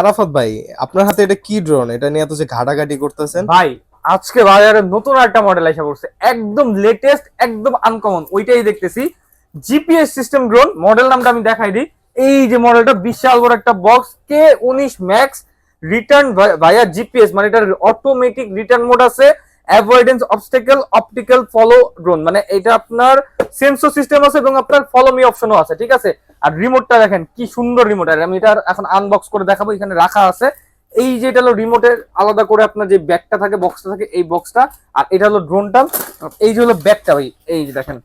আরাফাত ভাই, আপনার হাতে এটা কি ড্রোন? এটা নিয়ে এত যে ঘাটাঘাটি করতেছেন ভাই আজকে বাজারে নতুন একটা মডেল এসে পড়ছে, একদম লেটেস্ট, একদম আনকমন, ওইটাই দেখতেছি। জিপিএস সিস্টেম ড্রোন, মডেল নামটা আমি দেখাই দিই। এই যে মডেলটা, বিশাল বড় একটা বক্স, K19 ম্যাক্স, রিটার্ন ভাইয়া জিপিএস, মানে এটার অটোমেটিক রিটার্ন মোড আছে, avoidance obstacle, optical follow drone, মানে এটা আপনার সেন্সর সিস্টেম আছে এবং আপনার ফলো মি অপশনও আছে, ঠিক আছে। আর রিমোটটা দেখেন কি সুন্দর রিমোট, আর আমি এটা এখন আনবক্স করে দেখাবো, এখানে রাখা আছে। এই যে এটা হলো রিমোটের আলাদা করে আপনার যে ব্যাগটা থাকে, বক্সটা থাকে, এই বক্সটা। আর এটা হলো ড্রোনটা, এই যে হলো ব্যাগটা ভাই, এই যে দেখেন,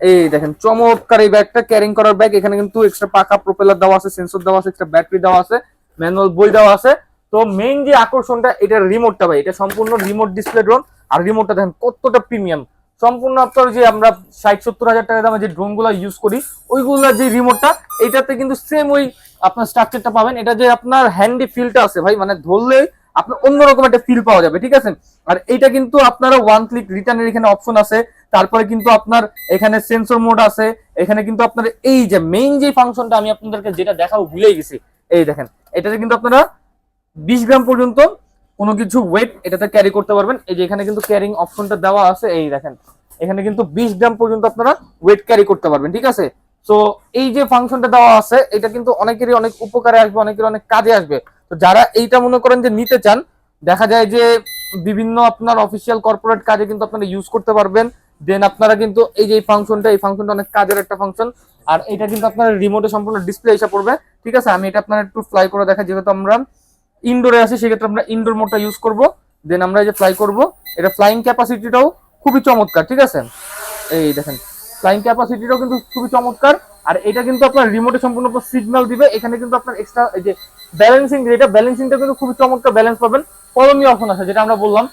এই দেখেন চমৎকার এই ব্যাগটা, ক্যারিং করার ব্যাগ। এখানে কিন্তু এক্সট্রা পাকা প্রপেলার দেওয়া আছে, সেন্সর দেওয়া আছে, এক্সট্রা ব্যাটারি দেওয়া আছে, ম্যানুয়াল বই দেওয়া আছে। তো মেইন যে আকর্ষণটা, এটার রিমোটটা ভাই, এটা সম্পূর্ণ রিমোট ডিসপ্লে ড্রোন। আর রিমোটটা দেখেন কতটা প্রিমিয়াম, সম্পূর্ণ আপনার যে আমরা 60-70 হাজার টাকা দামে যে ড্রোন গুলা ইউজ করি, ওইগুলার যে রিমোটটা, এইটাতে কিন্তু সেম ওই আপনার স্ট্রাকচারটা পাবেন। এটা যে আপনার হ্যান্ডি ফিলটা আছে ভাই, মানে ধরলে আপনার অন্যরকম একটা ফিল পাওয়া যাবে, ঠিক আছে। আর এটা কিন্তু আপনারা ওয়ান ক্লিক রিটার্নের এখানে অপশন আছে। তারপরে কিন্তু আপনার এখানে সেন্সর মোড আছে। এখানে কিন্তু আপনার এই যে মেইন যে ফাংশনটা আমি আপনাদেরকে যেটা দেখাবো ভুলেই গেছি, এই দেখেন, এটাতে কিন্তু আপনারা 20 গ্রাম পর্যন্ত কোনো কিছু ওয়েট এটাতে ক্যারি করতে পারবেন। এই যে এখানে কিন্তু ক্যারিং অপশনটা দেওয়া আছে, এই দেখেন, এখানে কিন্তু 20 গ্রাম পর্যন্ত আপনারা ওয়েট ক্যারি করতে পারবেন, ঠিক আছে। তো এই যে ফাংশনটা দেওয়া আছে, এটা কিন্তু অনেকেরই অনেক উপকারে আসবে, অনেকের অনেক কাজে আসবে। তো যারা এইটা মনে করেন যে নিতে চান, দেখা যায় যে বিভিন্ন আপনার অফিসিয়াল কর্পোরেট কাজে কিন্তু আপনারা ইউজ করতে পারবেন। দেন আপনারা কিন্তু এই যে এই ফাংশনটা অনেক কাজের একটা ফাংশন। আর এটা কিন্তু আপনার রিমোটে সম্পূর্ণ ডিসপ্লে এসে পড়বে, ঠিক আছে। আমি এটা আপনার একটু ফ্লাই করে দেখাই, যেহেতু আমরা ইনডোরে আছি, সেক্ষেত্রে আমরা ইনডোর মোডটা ইউজ করব। দেন আমরা এই যে ফ্লাই করব, এটা ফ্লাইং ক্যাপাসিটিটাও খুবই চমৎকার, ঠিক আছে। এই দেখেন, ফ্লাইং ক্যাপাসিটিটাও কিন্তু খুবই চমৎকার। আর এটা কিন্তু আপনার রিমোটে সম্পূর্ণ সিগন্যাল দিবে। এখানে কিন্তু আপনার এক্সট্রা এই যে ব্যালেন্সিং, যেটা ব্যালেন্সিংটা কিন্তু খুবই চমৎকার ব্যালেন্স পাবেন। করণীয় অপশন আছে, যেটা আমরা বললাম।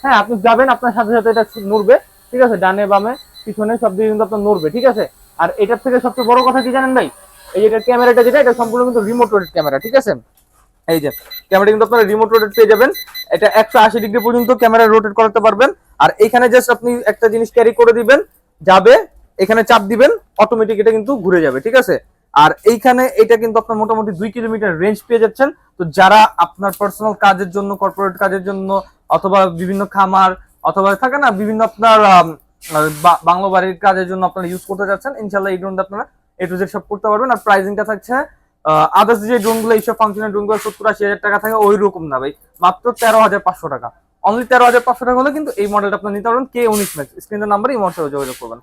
হ্যাঁ, আপনি যাবেন, আপনার সাথে সাথে এটা নড়বে, ঠিক আছে, ডানে বামে পিছনে সব দিকে কিন্তু আপনার নড়বে, ঠিক আছে। আর এটার থেকে সবচেয়ে বড় কথা কি জানেন ভাই, এই যে ক্যামেরাটা যেটা, এটা সম্পূর্ণ কিন্তু রিমোট রোটেট ক্যামেরা, ঠিক আছে। এই যে ক্যামেরা কিন্তু আপনারা রিমোট রোটেট পেয়ে যাবেন। এটা 180 ডিগ্রি পর্যন্ত ক্যামেরা রোটেট করাতে পারবেন। আর এখানে জাস্ট আপনি একটা জিনিস ক্যারি করে দিবেন, যাবে, এখানে চাপ দিবেন, অটোমেটিক এটা কিন্তু ঘুরে যাবে, ঠিক আছে। আর এইখানে এটা কিন্তু আপনার মোটামুটি 2 কিলোমিটার রেঞ্জ পেয়ে যাচ্ছেন। তো যারা আপনার পার্সোনাল কাজের জন্য, কর্পোরেট কাজের জন্য, অথবা বিভিন্ন খামার, অথবা থাকে না বিভিন্ন আপনার বাংলো বাড়ির কাজের জন্য আপনারা ইউজ করতে যাচ্ছেন, ইনশাল্লাহ এই ড্রোনটা আপনারা এ টু জেড সব করতে পারবেন। আর প্রাইসিংটা থাকছে আদার্স যে ড্রোন গুলো, এইসব ফাংশনের ড্রোন গুলো 70-80 হাজার টাকা থাকে, ওই রকম না ভাই, মাত্র 13,500 টাকা। অনলি 13,500 টাকা হলে কিন্তু এই মডেলটা আপনি নিতে পারবেন, K19 ম্যাক্স। স্ক্রিনের নাম্বার এই মডেলে যোগাযোগ করবেন।